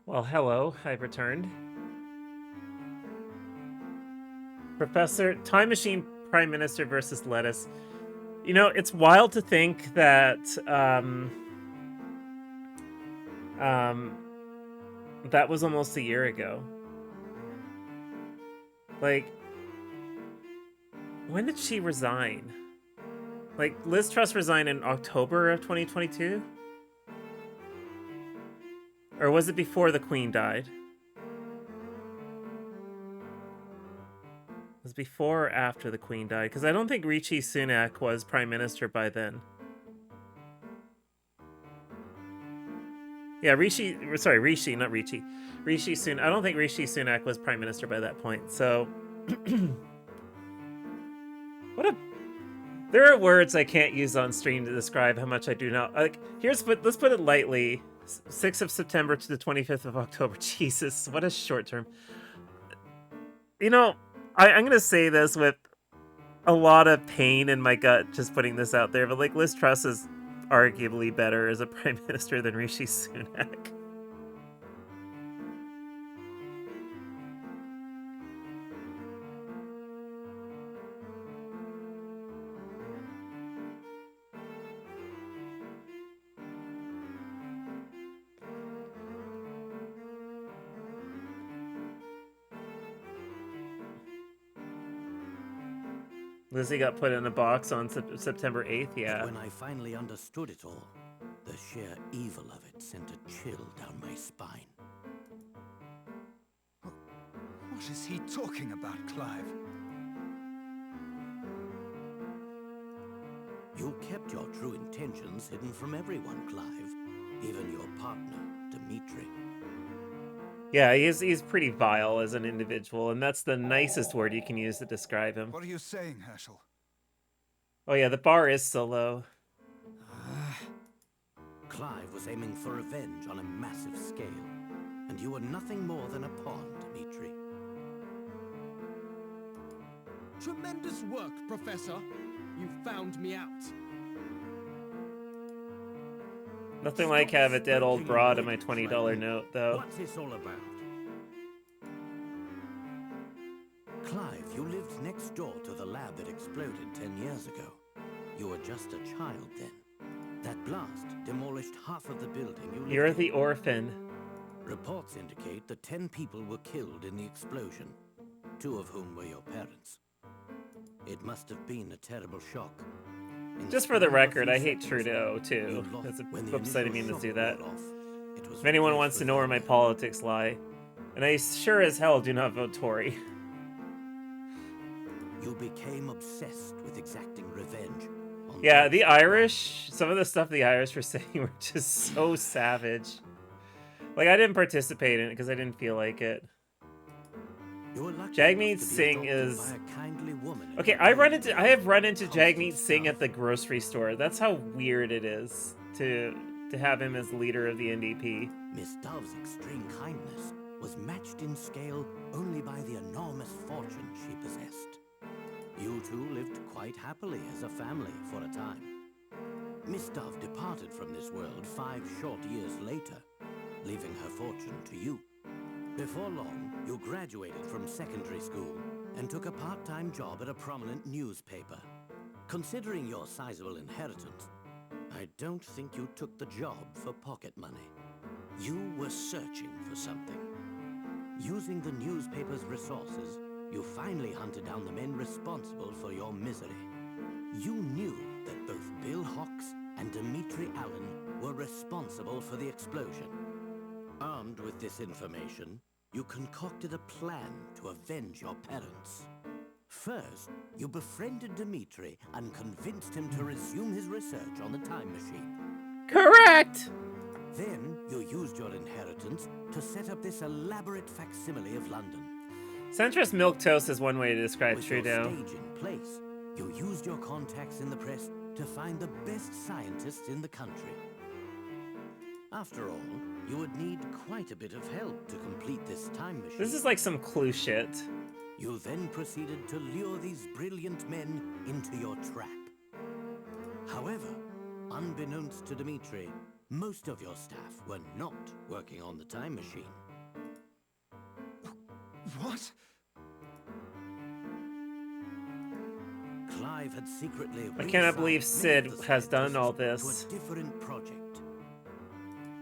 Well, hello, I've returned. Professor, Time Machine Prime Minister versus Lettuce. You know, it's wild to think that um, that was almost a year ago. Like, when did she resign? Like, Liz Truss resigned in October of 2022? Or was it before the Queen died? It was before or after the Queen died? Because I don't think Rishi Sunak was Prime Minister by then. Yeah, Rishi, not Rishi. Rishi Sunak. I don't think Rishi Sunak was Prime Minister by that point. So, what a. There are words I can't use on stream to describe how much I do not like. Let's put it lightly. 6th of September to the 25th of October. Jesus, what a short term. You know, I'm gonna say this with a lot of pain in my gut, just putting this out there, but like Liz Truss is arguably better as a Prime Minister than Rishi Sunak. Lizzie got put in a box on September 8th, yeah. When I finally understood it all, the sheer evil of it sent a chill down my spine. What is he talking about, Clive? You kept your true intentions hidden from everyone, Clive. Even your partner, Dimitri. Yeah, he's pretty vile as an individual, and that's the nicest word you can use to describe him. What are you saying, Herschel? Oh yeah, the bar is so low. Clive was aiming for revenge on a massive scale, and you were nothing more than a pawn, Dimitri. Tremendous work, Professor. You found me out. Nothing like have a dead old broad in my $20 note, though. What's this all about? Clive, you lived next door to the lab that exploded 10 years ago. You were just a child then. That blast demolished half of the building you lived You're in. the orphan. Reports indicate that 10 people were killed in the explosion, 2 of whom were your parents. It must have been a terrible shock. Just for the record, I hate Trudeau, too. Oops, I didn't mean to do that. If anyone wants to know where my politics lie, and I sure as hell do not vote Tory. You became obsessed with exacting revenge. Yeah, the Irish, some of the stuff the Irish were saying were just so savage. Like, I didn't participate in it because I didn't feel like it. Jagmeet Singh is... Okay, I have run into Jagmeet Singh at the grocery store. That's how weird it is to have him as leader of the NDP. Miss Dove's extreme kindness was matched in scale only by the enormous fortune she possessed. You two lived quite happily as a family for a time. Miss Dove departed from this world 5 short years later, leaving her fortune to you. Before long, you graduated from secondary school and took a part-time job at a prominent newspaper. Considering your sizable inheritance, I don't think you took the job for pocket money. You were searching for something. Using the newspaper's resources, you finally hunted down the men responsible for your misery. You knew that both Bill Hawks and Dimitri Allen were responsible for the explosion. Armed with this information, you concocted a plan to avenge your parents. First, you befriended Dimitri and convinced him to resume his research on the time machine. Correct! Then, you used your inheritance to set up this elaborate facsimile of London. Centrist milquetoast is one way to describe Trudeau. With your stage in place, you used your contacts in the press to find the best scientists in the country. After all, you would need quite a bit of help to complete this time machine. This is like some Clue shit. You then proceeded to lure these brilliant men into your trap. However, unbeknownst to Dimitri, Most of your staff were not working on the time machine. What? Clive had secretly I cannot believe reassigned many Sid of the has done all scientists this. to a different project.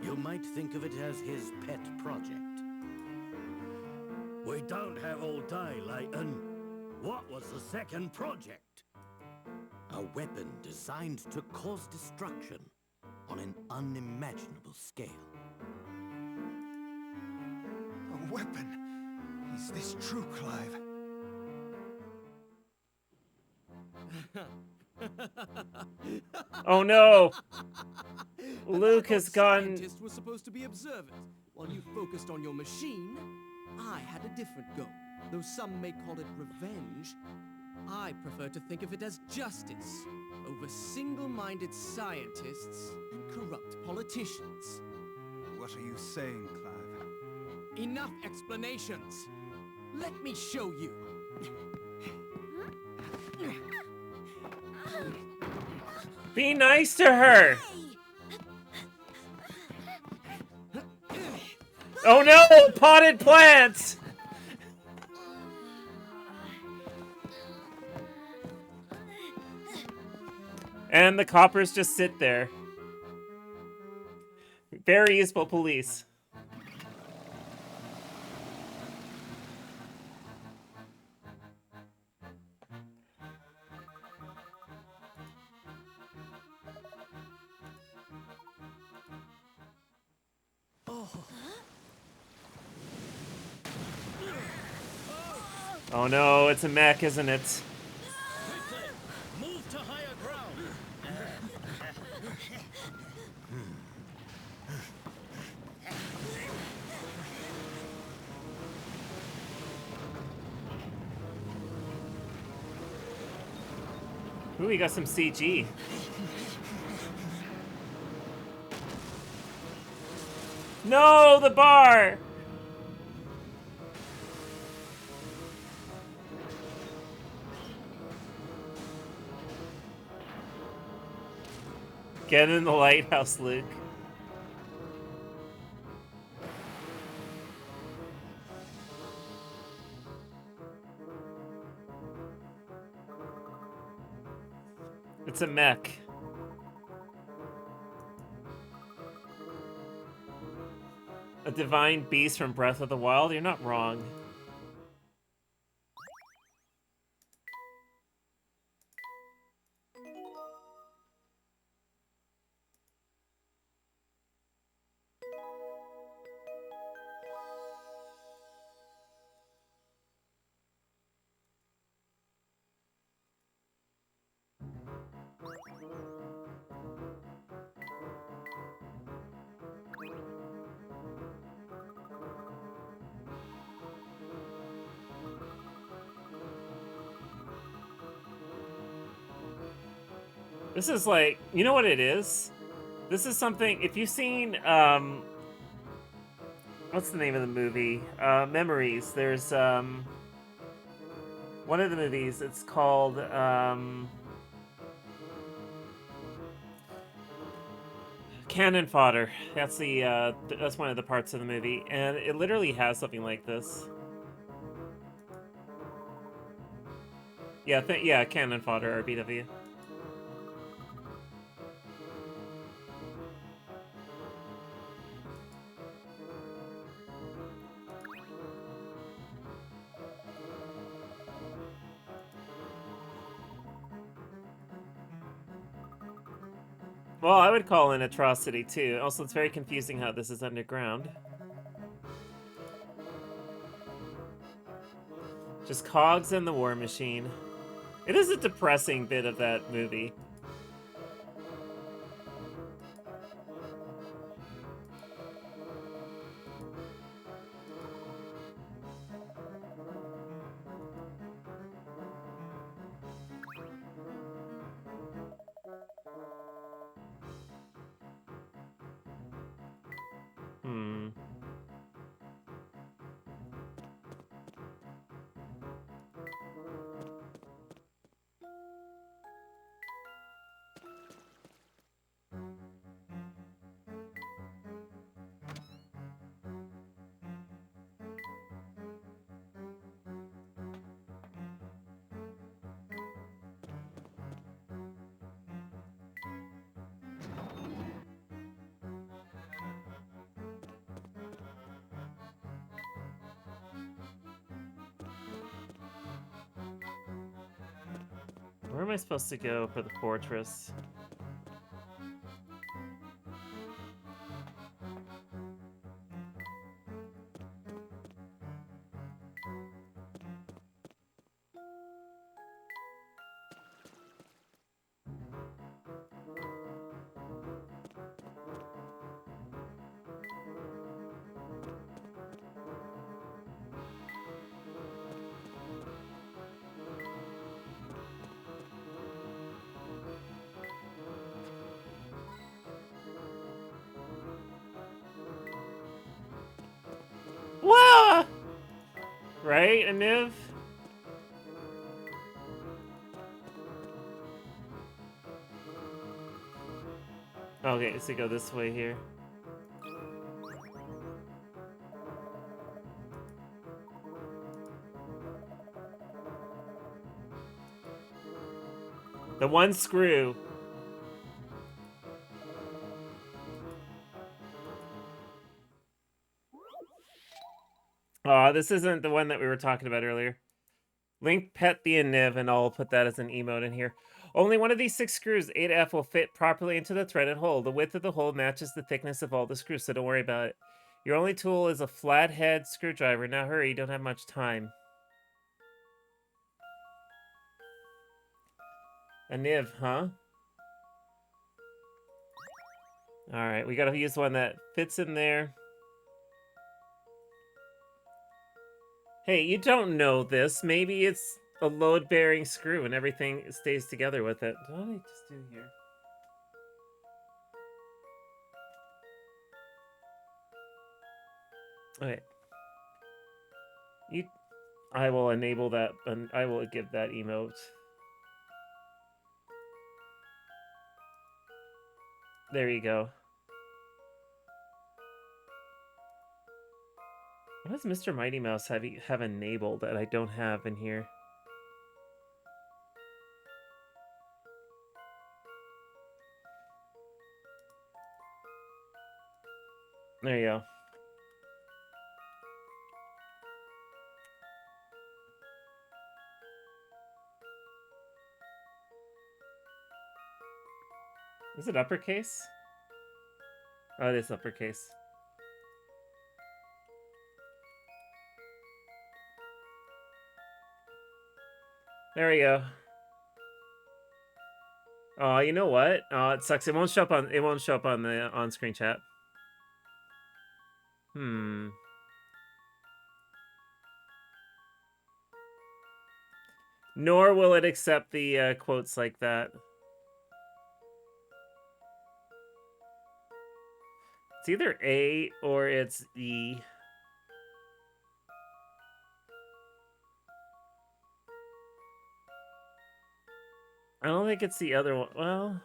You might think of it as his pet project. We don't have all day, Layton. What was the second project? A weapon designed to cause destruction on an unimaginable scale. A weapon? Is this true, Clive? Oh no! And Luke I has thought gone. Scientists were supposed to be observant. While you focused on your machine, I had a different goal. Though some may call it revenge, I prefer to think of it as justice over single-minded scientists and corrupt politicians. What are you saying, Clive? Enough explanations. Let me show you. Be nice to her! Oh no! Potted plants! And the coppers just sit there. Very useful police. Oh no, it's a mech, isn't it? Move to higher ground. Ooh, we got some CG. No, the bar! Get in the lighthouse, Luke. It's a mech. A divine beast from Breath of the Wild? You're not wrong. This is like, you know what it is? This is something, if you've seen, what's the name of the movie? Memories. There's, one of the movies, it's called, Cannon Fodder. That's the, that's one of the parts of the movie, and it literally has something like this. Yeah, yeah, Cannon Fodder, RBW. Well, I would call it an atrocity, too. Also, it's very confusing how this is underground. Just cogs and the war machine. It is a depressing bit of that movie. Hmm. Where am I supposed to go for the fortress? Wah! Right, Aniv? Okay, so go this way here. The one screw. Aw, this isn't the one that we were talking about earlier. Link pet the Aniv, and I'll put that as an emote in here. Only one of these 6 screws, 8F, will fit properly into the threaded hole. The width of the hole matches the thickness of all the screws, so don't worry about it. Your only tool is a flathead screwdriver. Now hurry, you don't have much time. Aniv, huh? Alright, we gotta use one that fits in there. Hey, you don't know this. Maybe it's a load-bearing screw and everything stays together with it. What did I just do here? Okay. I will enable that, and I will give that emote. There you go. What does Mr. Mighty Mouse have enabled that I don't have in here? There you go. Is it uppercase? Oh, it is uppercase. There we go. Oh, you know what? Oh, it sucks. It won't show up on the on-screen chat. Nor will it accept the quotes like that. It's either A or it's E. I don't think it's the other one. Well...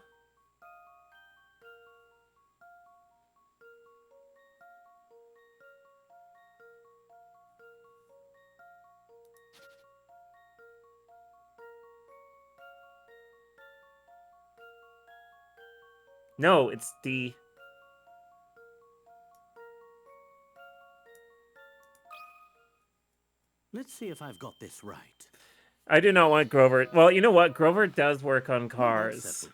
No, it's D. Let's see if I've got this right. I do not want Grover. Well, you know what? Grover does work on cars.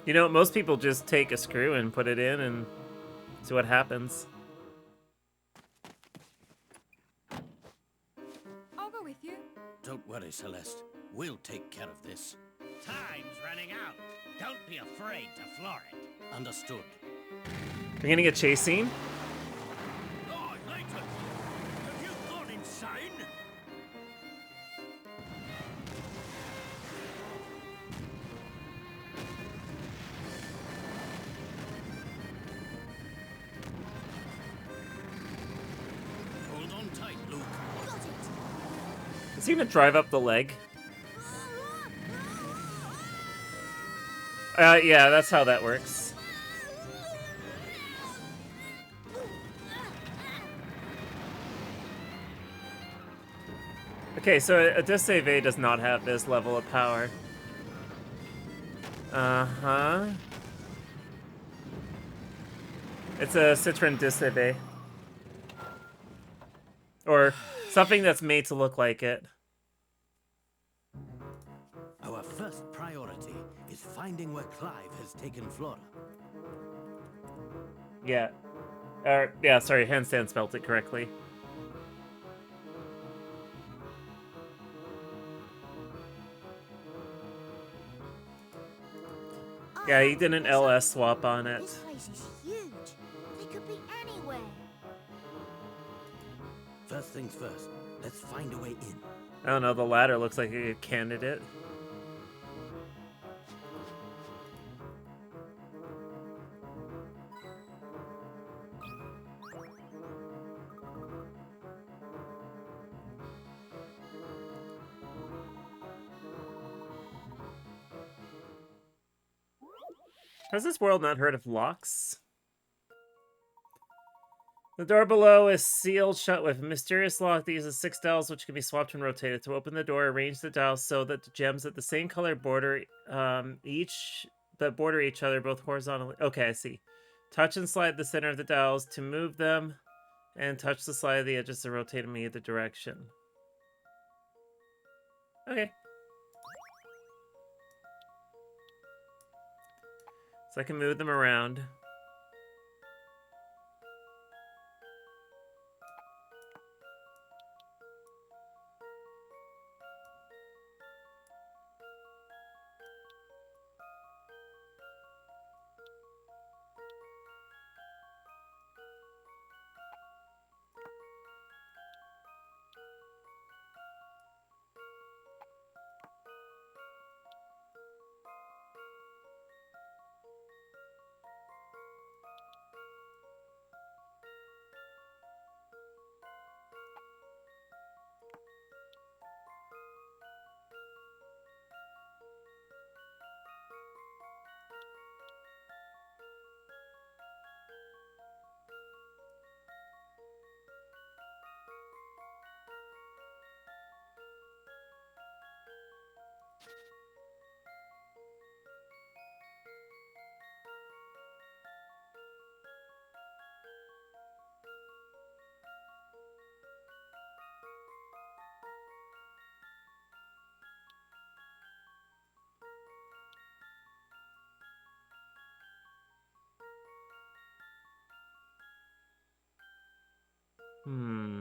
You know, most people just take a screw and put it in and see what happens. I'll go with you. Don't worry, Celeste. We'll take care of this. Time's running out. Don't be afraid to floor it. Understood. We're getting a chase scene? Oh, Layton! Have you gone insane? Hold on tight, Luke. Got it. Is he gonna drive up the leg? Yeah, that's how that works. Okay, so a Disave does not have this level of power. Uh-huh. It's a Citroen Disebe. Or something that's made to look like it. Our first priority is finding where Clive has taken Flora. Yeah. Yeah, sorry, Handstand spelled it correctly. Yeah, he did an LS swap on it. This place is huge. They could be anywhere. First things first, let's find a way in. I don't know, the ladder looks like a good candidate. Has this world not heard of locks? The door below is sealed shut with a mysterious lock that uses 6 dials which can be swapped and rotated. To open the door, arrange the dials so that the gems at the same color border each other both horizontally. Okay, I see. Touch and slide the center of the dials to move them, and touch the slide of the edges to rotate them in either direction. Okay. So I can move them around. Hmm.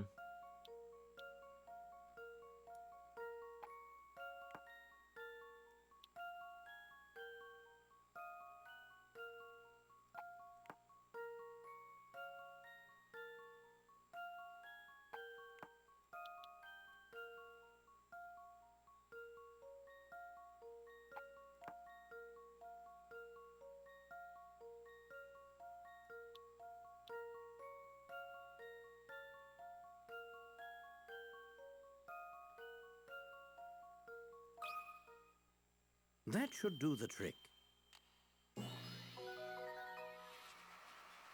That should do the trick.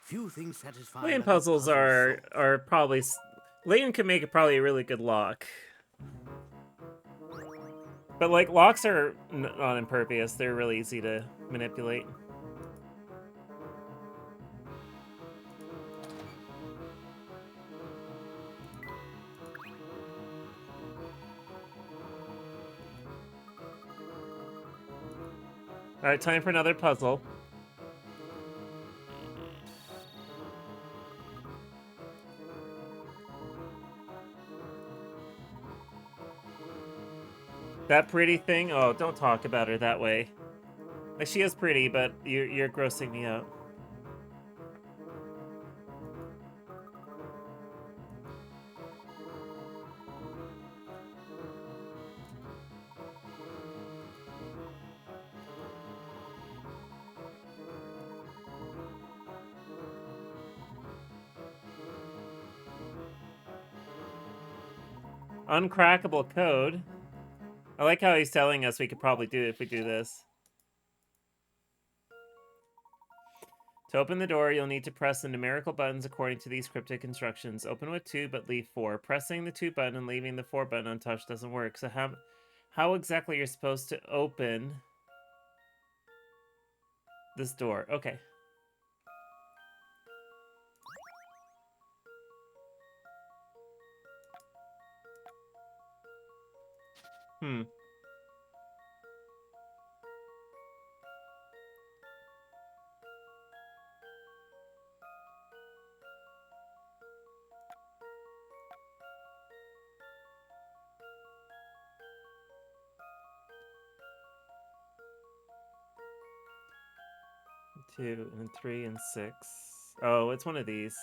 Few things satisfy. Layton like a puzzles puzzle are solved. probably... Layton can make it probably a really good lock. But, like, locks are not impervious. They're really easy to manipulate. Alright, time for another puzzle. That pretty thing? Oh, don't talk about her that way. Like, she is pretty, but you're grossing me out. Uncrackable code. I like how he's telling us we could probably do it if we do this. To open the door, you'll need to press the numerical buttons according to these cryptic instructions. Open with 2, but leave 4. Pressing the 2 button and leaving the 4 button untouched doesn't work. So how exactly you're supposed to open This door. Okay. Hmm. Two and 3 and 6. Oh, it's one of these.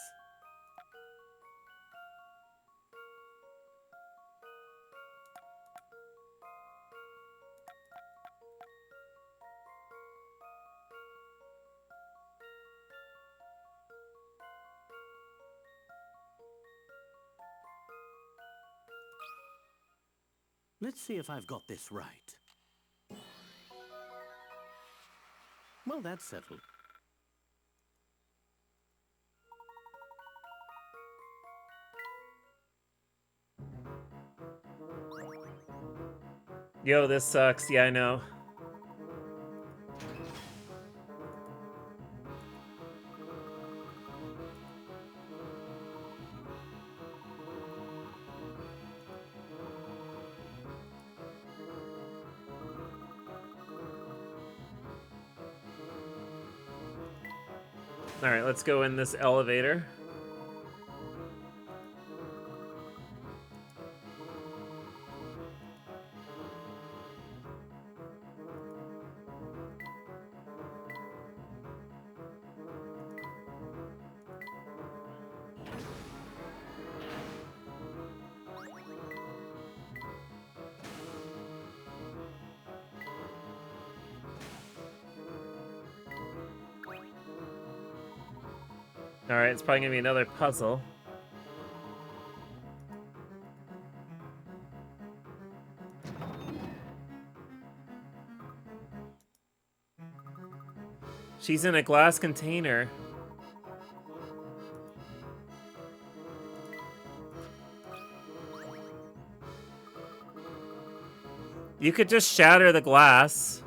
Let's see if I've got this right. Well, that's settled. Yo, this sucks. Yeah, I know. All right, let's go in this elevator. All right, it's probably gonna be another puzzle. She's in a glass container. You could just shatter the glass.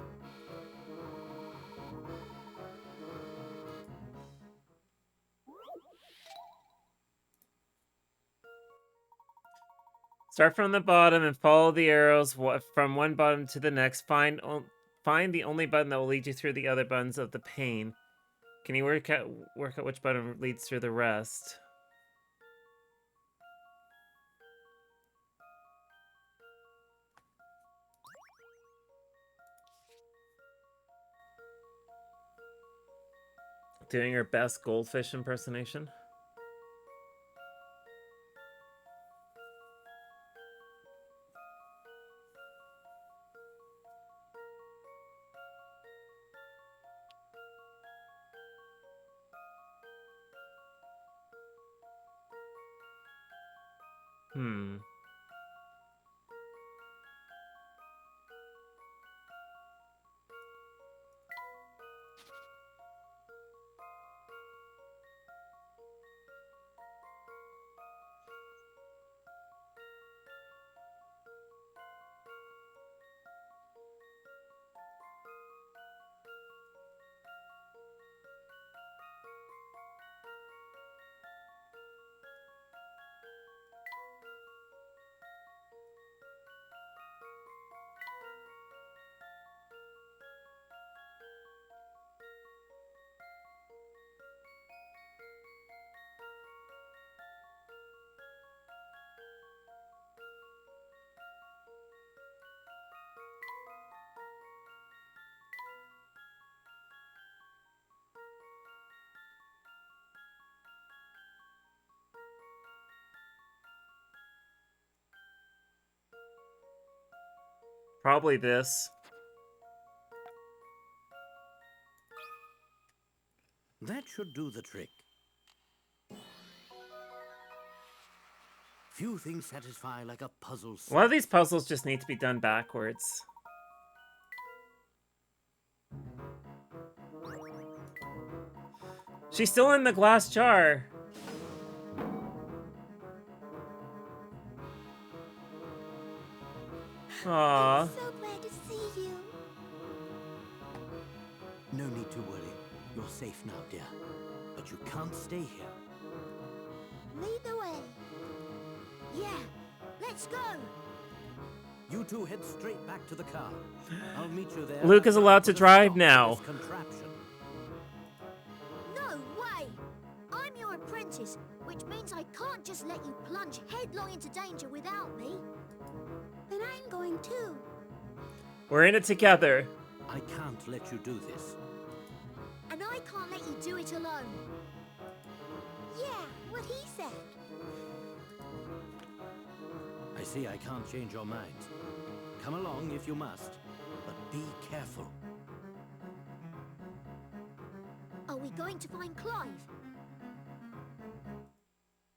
Start from the bottom and follow the arrows from one button to the next. Find the only button that will lead you through the other buttons of the pane. Can you work out which button leads through the rest? Doing her best goldfish impersonation. Hmm. Probably this. That should do the trick. Few things satisfy like a puzzle A lot of solved. these puzzles just need to be done backwards. She's still in the glass jar. Aww. I'm so glad to see you. No need to worry. You're safe now, dear. But you can't stay here. Lead the way. Yeah, let's go. You two head straight back to the car. I'll meet you there. Luke is allowed to Put a drive stop to now. this contraption. No way. I'm your apprentice, which means I can't just let you plunge headlong into danger without me. Then I'm going too. We're in it together. I can't let you do this. And I can't let you do it alone. Yeah, what he said. I see I can't change your mind. Come along if you must, but be careful. Are we going to find Clive?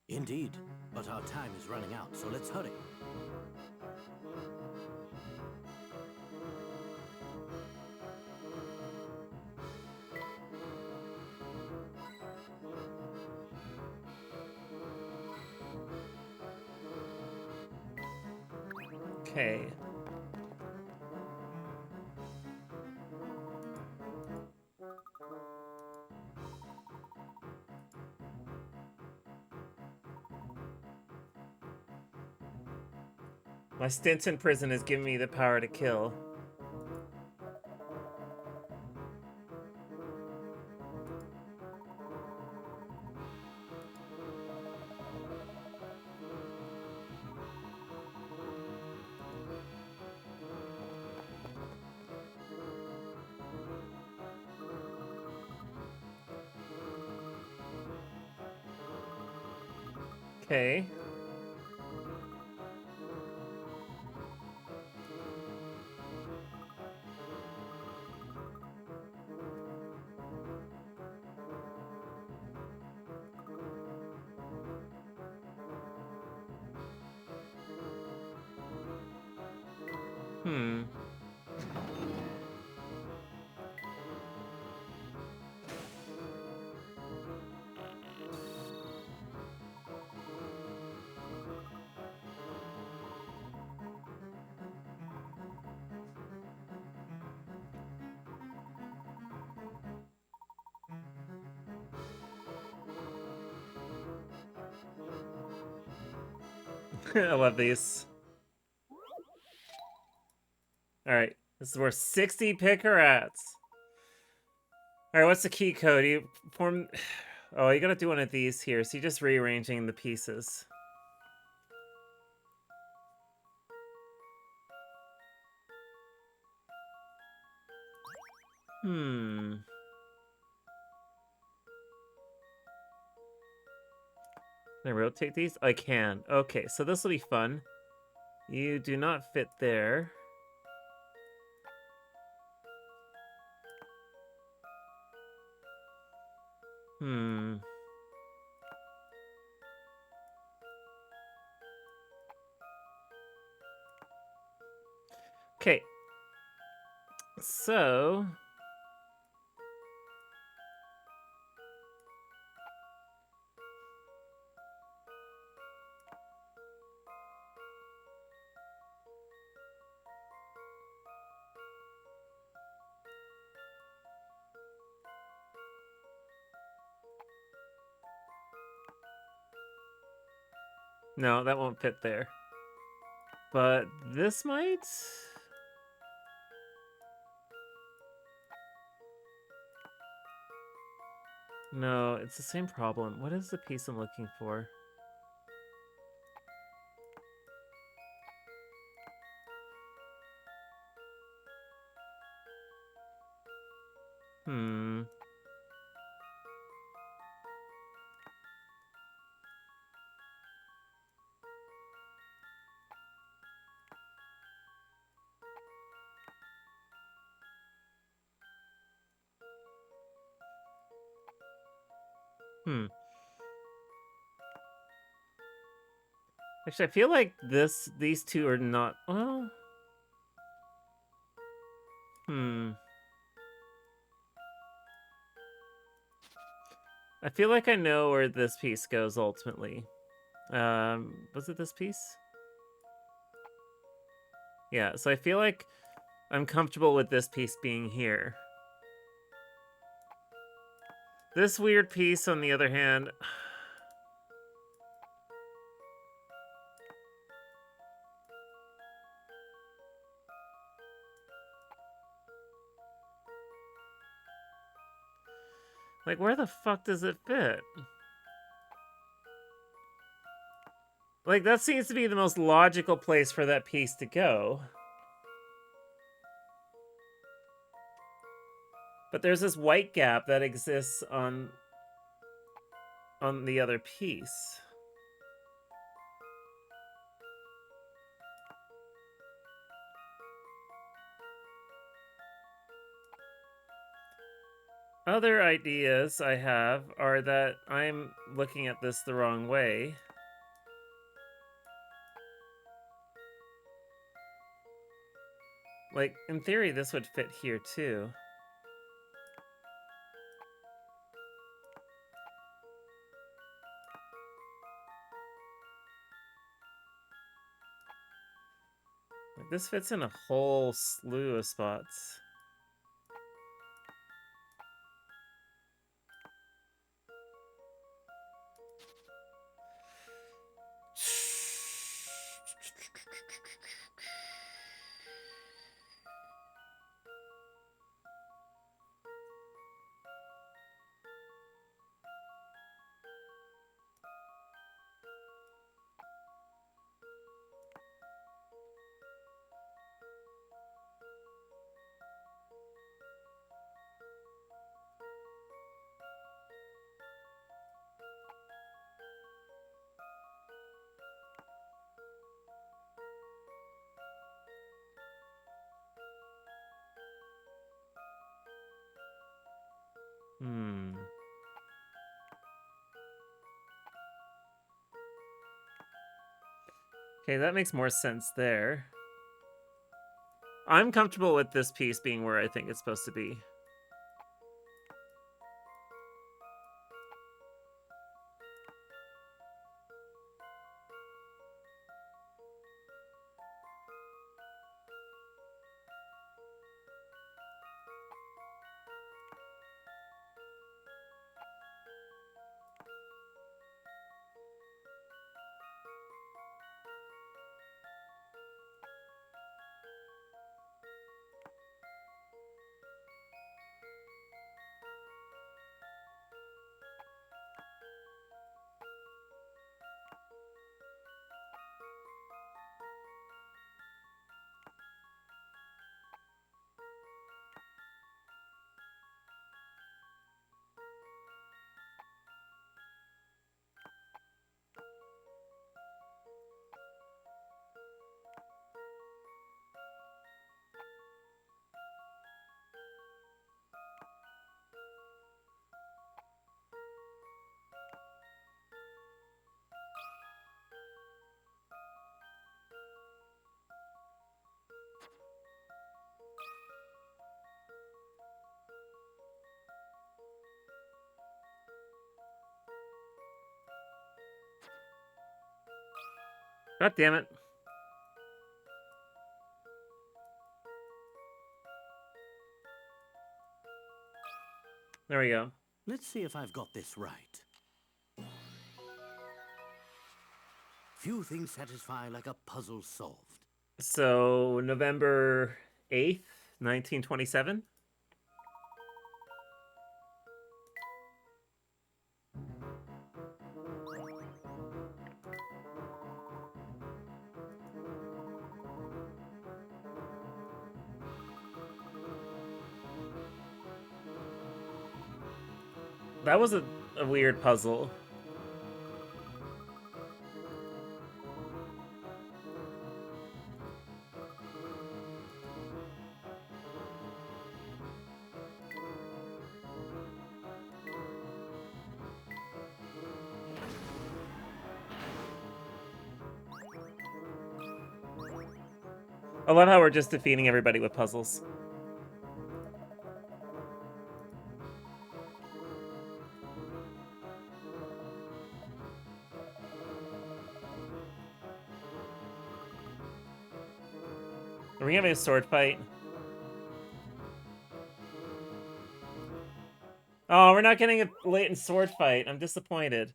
Indeed, but our time is running out, so let's hurry. Okay. My stint in prison has given me the power to kill. Okay. Hmm. I love these. Alright, this is worth 60 pickerats. Alright, what's the key code? You form... Oh, you gotta do one of these here, so you're just rearranging the pieces. Hmm. Can I rotate these? I can. Okay, so this will be fun. You do not fit there. Hmm. Okay. So... No, that won't fit there. But this might? No, it's the same problem. What is the piece I'm looking for? Hmm. Hmm. Actually, I feel like these two are not... Well... Hmm. I feel like I know where this piece goes ultimately. Was it this piece? Yeah, so I feel like I'm comfortable with this piece being here. This weird piece, on the other hand... Like, where the fuck does it fit? Like, that seems to be the most logical place for that piece to go. But there's this white gap that exists on the other piece. Other ideas I have are that I'm looking at this the wrong way. Like, in theory, this would fit here too. Like, this fits in a whole slew of spots. Okay, that makes more sense there. I'm comfortable with this piece being where I think it's supposed to be. God damn it. There we go. Let's see if I've got this right. Few things satisfy like a puzzle solved. So, November 8th, 1927? That was a weird puzzle. I love how we're just defeating everybody with puzzles. Are we having a sword fight? Oh, we're not getting a Layton sword fight. I'm disappointed.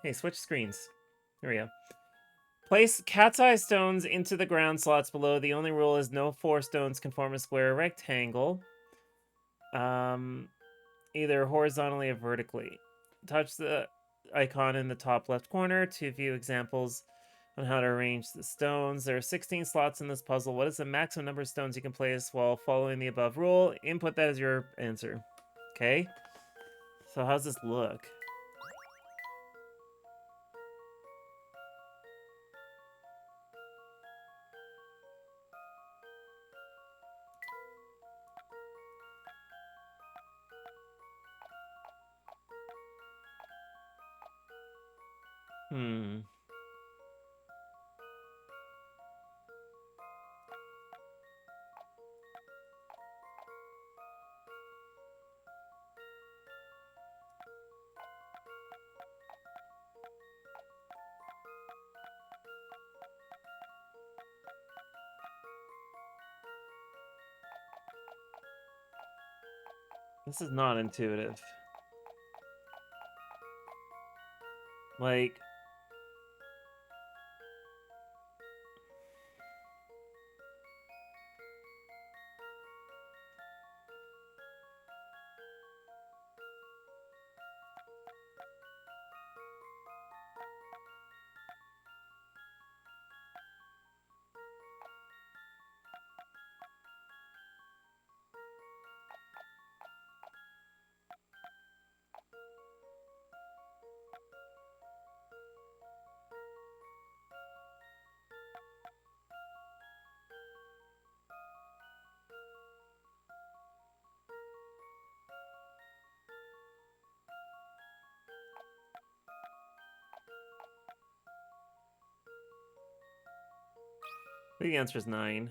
Hey, switch screens. Here we go. Place cat's eye stones into the ground slots below. The only rule is no 4 stones can form a square or rectangle. Either horizontally or vertically. Touch the icon in the top left corner to view examples on how to arrange the stones. There are 16 slots in this puzzle. What is the maximum number of stones you can place while following the above rule? Input that as your answer. Okay. So how's this look? Hmm. This is not intuitive. Like... The answer is 9.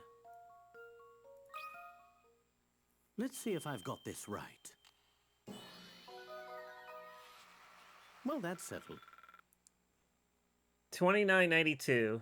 Let's see if I've got this right. Well, that's settled. 2992.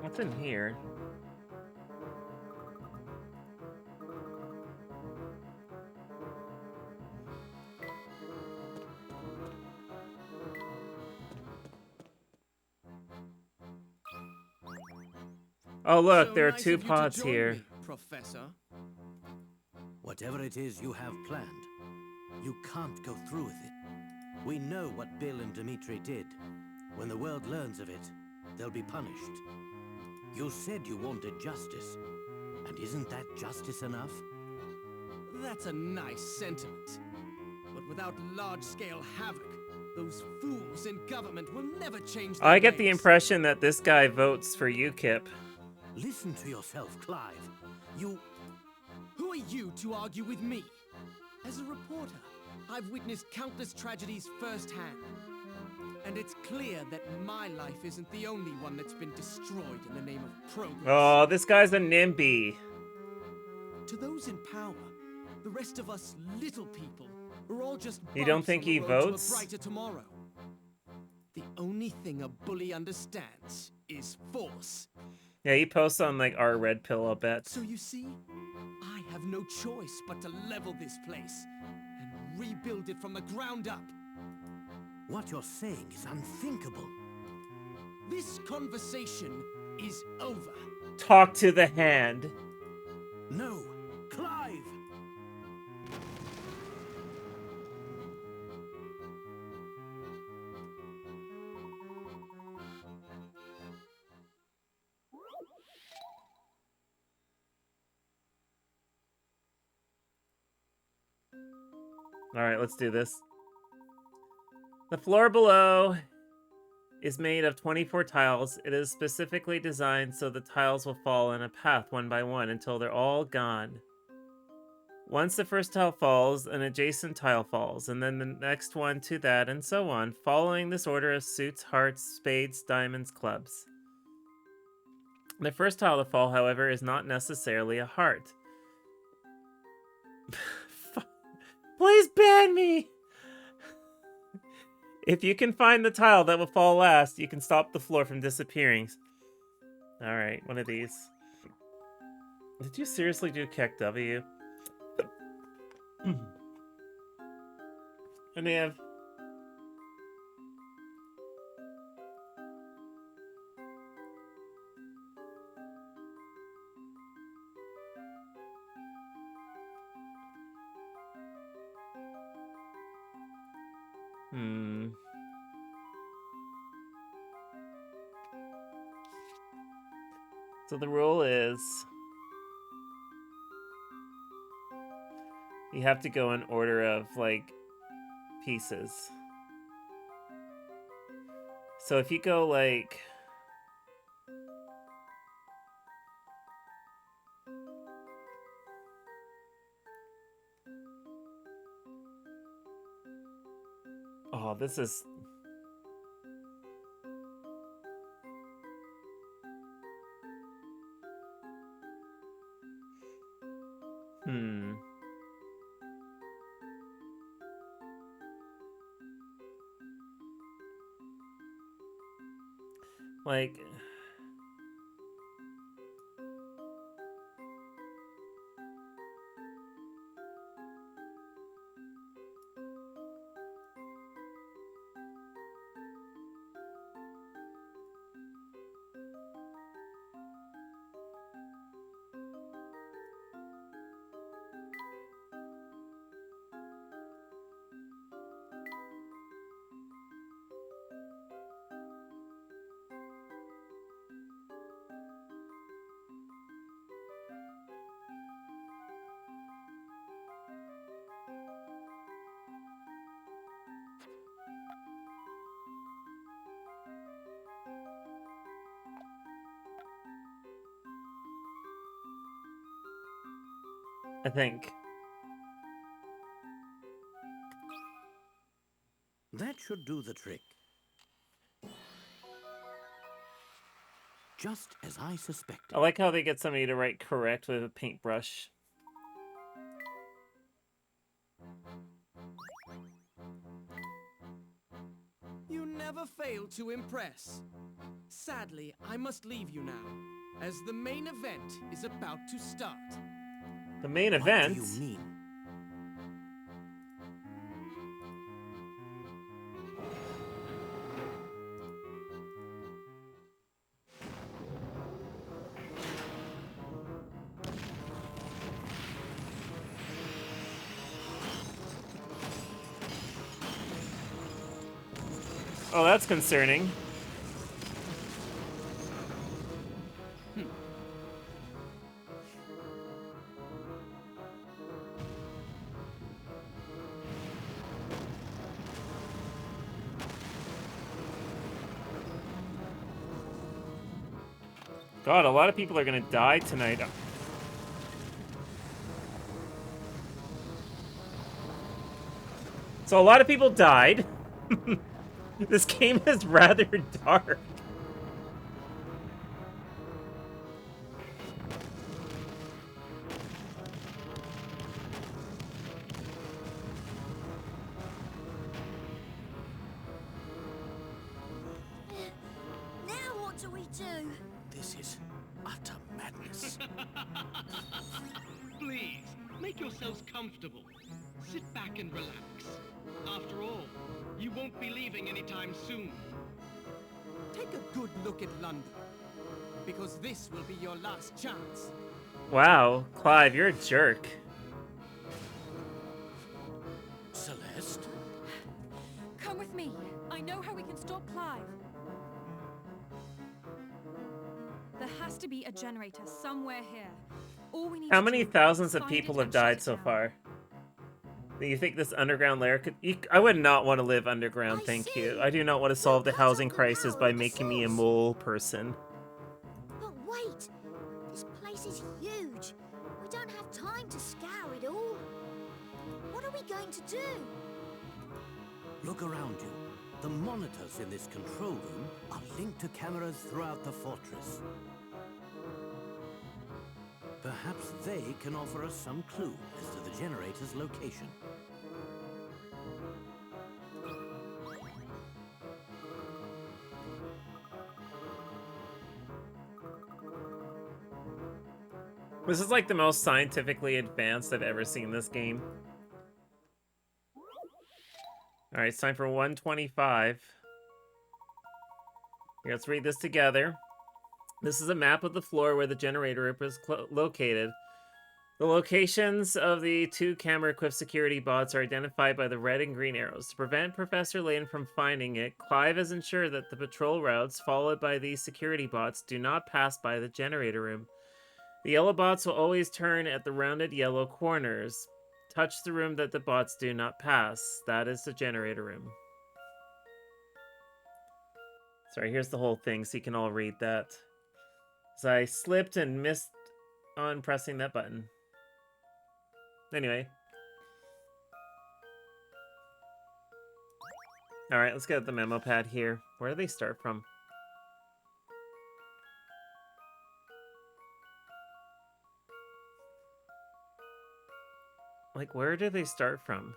What's in here? Oh, look, So there are nice 2 of you to pods join here. me, Professor. Whatever it is you have planned, you can't go through with it. We know what Bill and Dmitri did. When the world learns of it, they'll be punished. You said you wanted justice. And isn't that justice enough? That's a nice sentiment. But without large-scale havoc, those fools in government will never change their I get the ways. impression that this guy votes for UKIP. Listen to yourself, Clive. You... Who are you to argue with me? As a reporter, I've witnessed countless tragedies firsthand. And it's clear that my life isn't the only one that's been destroyed in the name of progress. Oh, this guy's a NIMBY. To those in power, the rest of us little people are all just You don't bumps think on the he road votes? to a brighter tomorrow. The only thing a bully understands is force. Yeah, he posts on like our red pillow bets. So you see, I have no choice but to level this place and rebuild it from the ground up. What you're saying is unthinkable. This conversation is over. Talk to the hand. No, Clive! Alright, let's do this. The floor below is made of 24 tiles. It is specifically designed so the tiles will fall in a path one by one until they're all gone. Once the first tile falls, an adjacent tile falls, and then the next one to that, and so on, following this order of suits, hearts, spades, diamonds, clubs. The first tile to fall, however, is not necessarily a heart. Please ban me! If you can find the tile that will fall last, you can stop the floor from disappearing. Alright, one of these. Did you seriously do Keck W? And they have... So the rule is... you have to go in order of, like, pieces. So if you go, like... oh, this is... like... I think. That should do the trick. Just as I suspected. I like how they get somebody to write correct with a paintbrush. You never fail to impress. Sadly, I must leave you now, as the main event is about to start. The main event? What do you mean? Oh, that's concerning. God, a lot of people are gonna die tonight. So a lot of people died. This game is rather dark. Now what do we do? This is utter madness. Please, make yourselves comfortable. Sit back and relax. After all, you won't be leaving anytime soon. Take a good look at London, because this will be your last chance. Wow, Clive, you're a jerk. Celeste? Come with me. I know how we can stop Clive. There has to be a generator somewhere here. All we need How to many do thousands is of find it people have and shut died it so down. far? You think this underground lair could... I would not want to live underground, thank you. I do not want to solve the housing crisis by making me a mole person. But wait! This place is huge. We don't have time to scour it all. What are we going to do? Look around you. The monitors in this control room are linked to cameras throughout the fortress. Perhaps they can offer us some clue as to the generator's location. This is like the most scientifically advanced I've ever seen this game. Alright, it's time for 125. Here, let's read this together. This is a map of the floor where the generator room is located. The locations of the 2 camera-equipped security bots are identified by the red and green arrows. To prevent Professor Layton from finding it, Clive has ensured that the patrol routes followed by these security bots do not pass by the generator room. The yellow bots will always turn at the rounded yellow corners. Touch the room that the bots do not pass. That is the generator room. Sorry, here's the whole thing so you can all read that. So I slipped and missed on pressing that button. Anyway. Alright, let's get the memo pad here. Where do they start from? Like, where do they start from?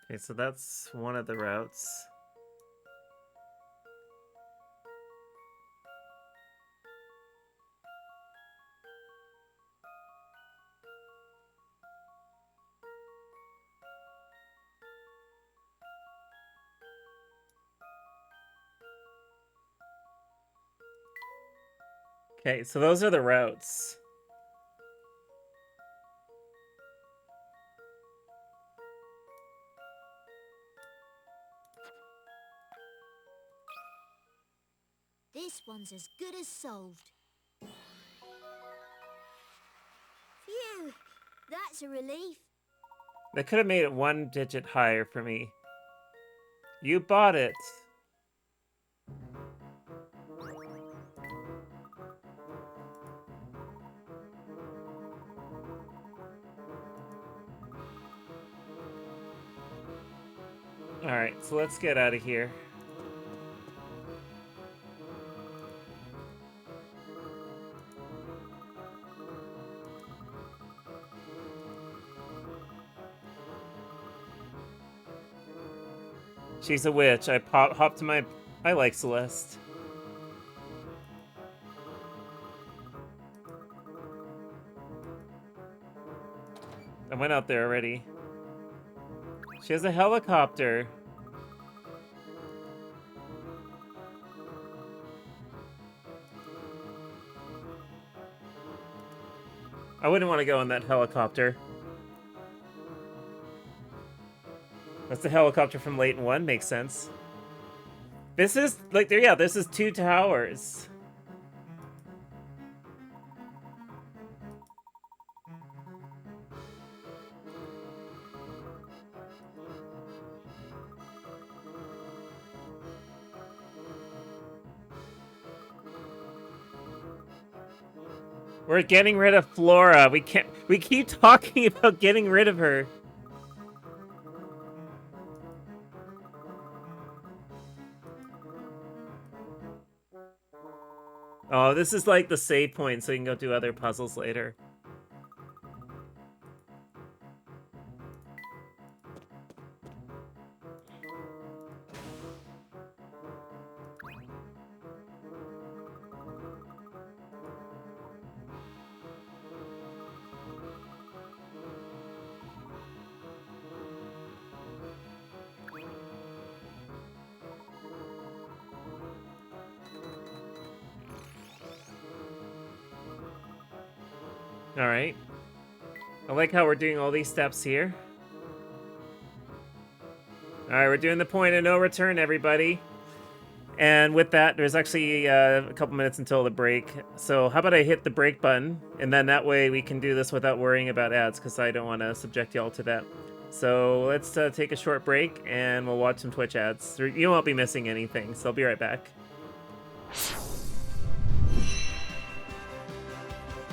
Okay, so that's one of the routes. Okay, so those are the routes. This one's as good as solved. Phew! That's a relief. They could have made it 1 digit higher for me. You bought it. Alright, so let's get out of here. She's a witch. I hopped to my... I like Celeste. I went out there already. She has a helicopter. I wouldn't want to go in that helicopter. That's the helicopter from Layton 1, makes sense. This is, like, yeah, this is 2 towers. We're getting rid of Flora. We keep talking about getting rid of her. Oh, this is like the save point, so you can go do other puzzles later. All right. I like how we're doing all these steps here. All right, we're doing the point of no return, everybody. And with that, there's actually a couple minutes until the break. So how about I hit the break button, and then that way we can do this without worrying about ads, because I don't want to subject y'all to that. So let's take a short break, and we'll watch some Twitch ads. You won't be missing anything, so I'll be right back.